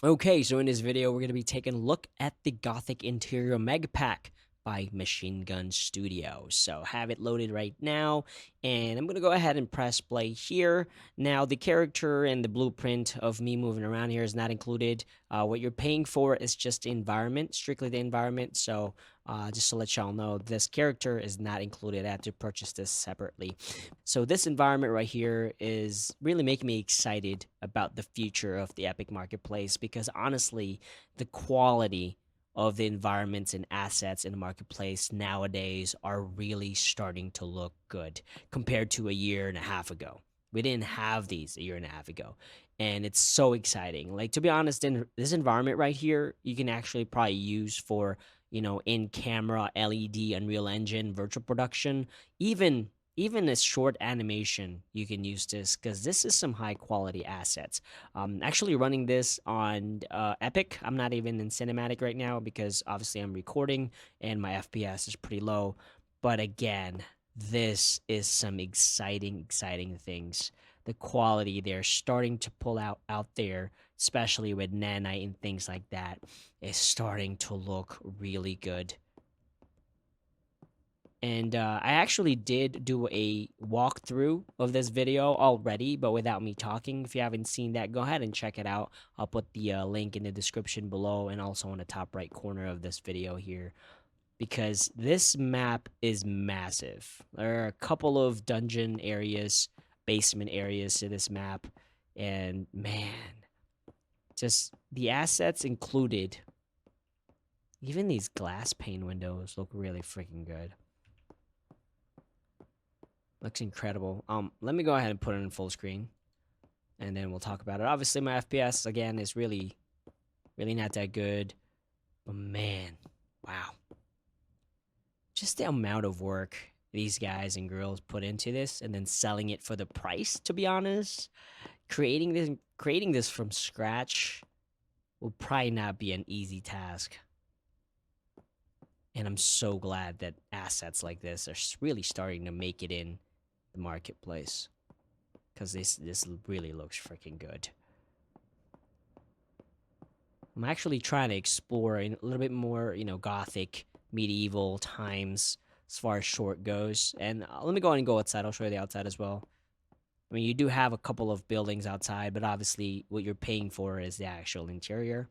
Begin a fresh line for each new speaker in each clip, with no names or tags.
Okay, so in this video, we're going to be taking a look at the Gothic Interior Megapack by Machine Gun Studios. So have it loaded right now, and I'm going to go ahead and press play here. Now, the character and the blueprint of me moving around here is not included. What you're paying for is just the environment, strictly the environment. So just to let y'all know, this character is not included. I have to purchase this separately. So this environment right here is really making me excited about the future of the Epic Marketplace because honestly, the quality of the environments and assets in the marketplace nowadays are really starting to look good compared to a year and a half ago. We didn't have these a year and a half ago. And it's so exciting. Like, to be honest, in this environment right here, you can actually probably use for, in camera, LED, Unreal Engine, virtual production, even a short animation. You can use this because this is some high quality assets. Actually running this on Epic. I'm not even in cinematic right now because obviously I'm recording and my FPS is pretty low. But again, this is some exciting things. The quality they're starting to pull out there, especially with nanite and things like that, is starting to look really good. And I actually did do a walkthrough of this video already, but without me talking. If you haven't seen that, go ahead and check it out. I'll put the link in the description below and also in the top right corner of this video here. Because this map is massive. There are a couple of dungeon areas, basement areas to this map. And man, just the assets included. Even these glass pane windows look really freaking good. Looks incredible. Let me go ahead and put it in full screen, and then we'll talk about it. Obviously, my FPS again is really not that good, but man, wow, just the amount of work these guys and girls put into this, and then selling it for the price. To be honest, creating this from scratch will probably not be an easy task. And I'm so glad that assets like this are really starting to make it in the marketplace. Because this really looks freaking good. I'm actually trying to explore a little bit more, gothic, medieval times as far as short goes. And let me go ahead and go outside. I'll show you the outside as well. I mean, you do have a couple of buildings outside, but obviously what you're paying for is the actual interior.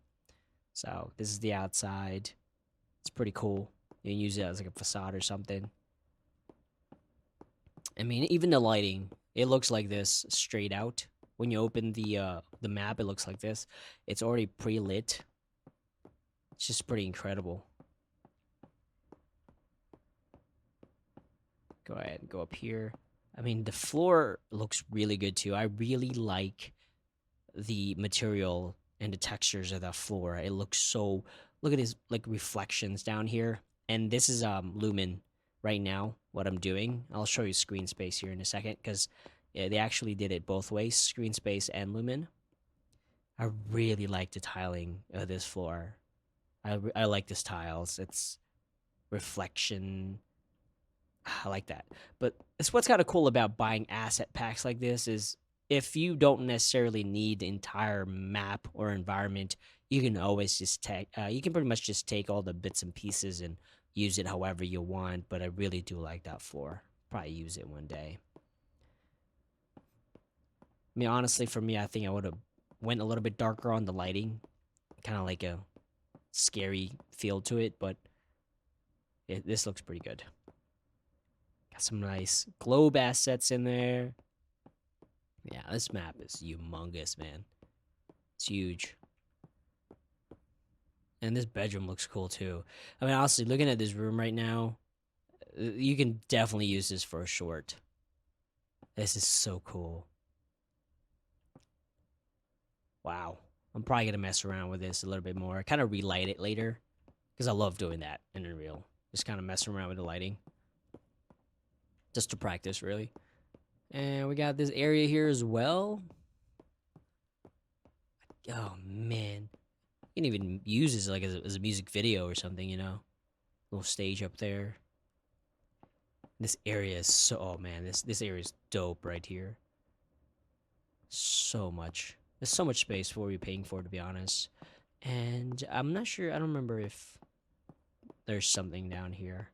So this is the outside. It's pretty cool. You can use it as like a facade or something. I mean, even the lighting, it looks like this straight out. When you open the map, it looks like this. It's already pre-lit. It's just pretty incredible. Go ahead and go up here. I mean, the floor looks really good too. I really like the material and the textures of the floor. It looks so. Look at his like reflections down here. And this is Lumen right now. What I'm doing. I'll show you screen space here in a second because they actually did it both ways, screen space and Lumen. I really like the tiling of this floor. I like this tiles. It's reflection. I like that. But it's what's kind of cool about buying asset packs like this is if you don't necessarily need the entire map or environment, you can always just take. You can pretty much just take all the bits and pieces and use it however you want. But I really do like that floor. Probably use it one day. I mean, honestly, for me, I think I would have went a little bit darker on the lighting, kind of like a scary feel to it. But this looks pretty good. Got some nice globe assets in there. Yeah, this map is humongous, man. It's huge. And this bedroom looks cool too. I mean, honestly, looking at this room right now, you can definitely use this for a short. This is so cool. Wow. I'm probably going to mess around with this a little bit more. Kind of relight it later because I love doing that in Unreal. Just kind of messing around with the lighting. Just to practice, really. And we got this area here as well. Oh, man. You can even use this like as a music video or something, Little stage up there. This area is so, oh man, this area is dope right here. So much. There's so much space for what we're paying for, to be honest. And I'm not sure. I don't remember if there's something down here.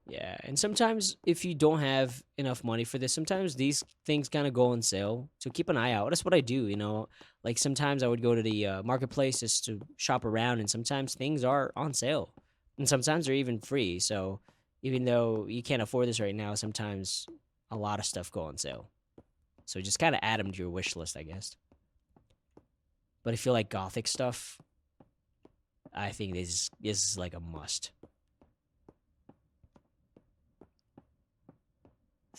Yeah, and sometimes if you don't have enough money for this, sometimes these things kind of go on sale. So keep an eye out. That's what I do, you know. Like sometimes I would go to the marketplace just to shop around, and sometimes things are on sale, and sometimes they're even free. So even though you can't afford this right now, sometimes a lot of stuff go on sale. So just kind of add them to your wish list, I guess. But if you like gothic stuff, I think this is like a must.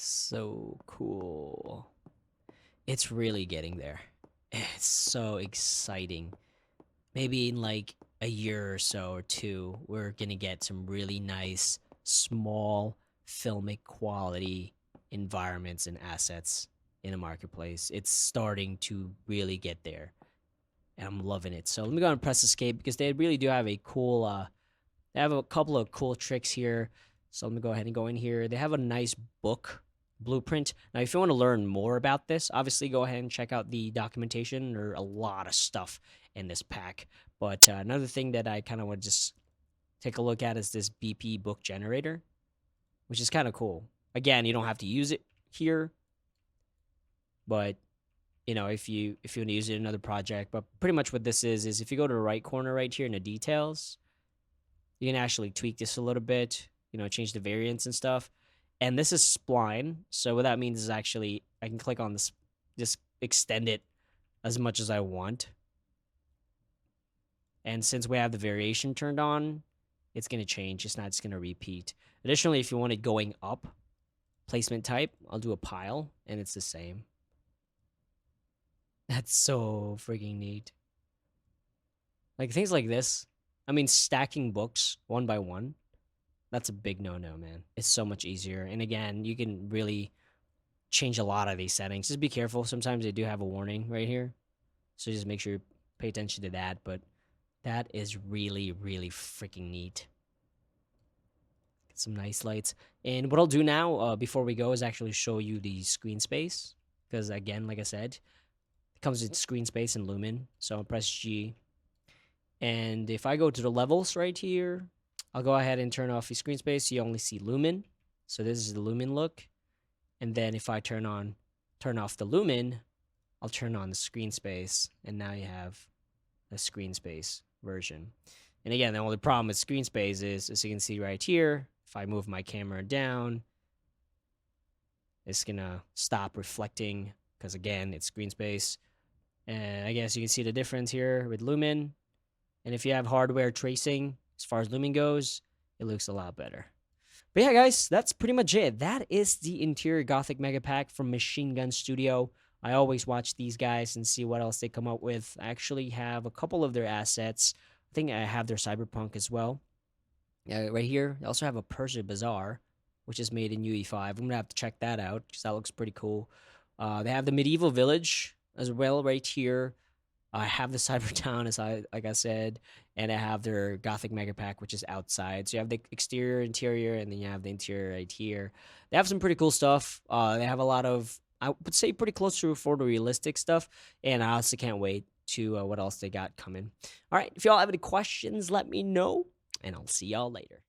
So cool. It's really getting there. It's so exciting. Maybe in like a year or so or two, we're gonna get some really nice, small, filmic quality environments and assets in a marketplace. It's starting to really get there, and I'm loving it. So let me go and press escape because they really do have a cool. They have a couple of cool tricks here. So let me go ahead and go in here. They have a nice book blueprint. Now, if you want to learn more about this, obviously go ahead and check out the documentation. There's a lot of stuff in this pack. But another thing that I kind of want to just take a look at is this BP book generator, which is kind of cool. Again, you don't have to use it here, but you know, if you want to use it in another project. But pretty much what this is if you go to the right corner right here in the details, you can actually tweak this a little bit, you know, change the variants and stuff. And this is spline. So what that means is actually I can click on this, just extend it as much as I want. And since we have the variation turned on, it's going to change. It's not just going to repeat. Additionally, if you want it going up, placement type, I'll do a pile, and it's the same. That's so freaking neat. Like things like this. I mean, stacking books one by one, that's a big no-no, man. It's so much easier. And again, you can really change a lot of these settings. Just be careful. Sometimes they do have a warning right here. So just make sure you pay attention to that. But that is really, really freaking neat. Get some nice lights. And what I'll do now, before we go, is actually show you the screen space. Because again, like I said, it comes with screen space and lumen. So I'll press G. And if I go to the levels right here, I'll go ahead and turn off the screen space. You only see lumen. So this is the lumen look. And then if I turn off the lumen, I'll turn on the screen space. And now you have the screen space version. And again, the only problem with screen space is, as you can see right here, if I move my camera down, it's gonna stop reflecting because again, it's screen space. And I guess you can see the difference here with lumen. And if you have hardware tracing, as far as lumen goes, it looks a lot better. But yeah, guys, that's pretty much it. That is the Interior Gothic Megapack from Machine Gun Studio. I always watch these guys and see what else they come up with. I actually have a couple of their assets. I think I have their Cyberpunk as well. Right here, they also have a Persia Bazaar, which is made in UE5. I'm going to have to check that out because that looks pretty cool. They have the Medieval Village as well right here. I have the Cybertown, like I said, and I have their Gothic Megapack, which is outside. So you have the exterior, interior, and then you have the interior right here. They have some pretty cool stuff. They have a lot of, I would say, pretty close to photorealistic stuff, and I also can't wait to what else they got coming. All right, if y'all have any questions, let me know, and I'll see y'all later.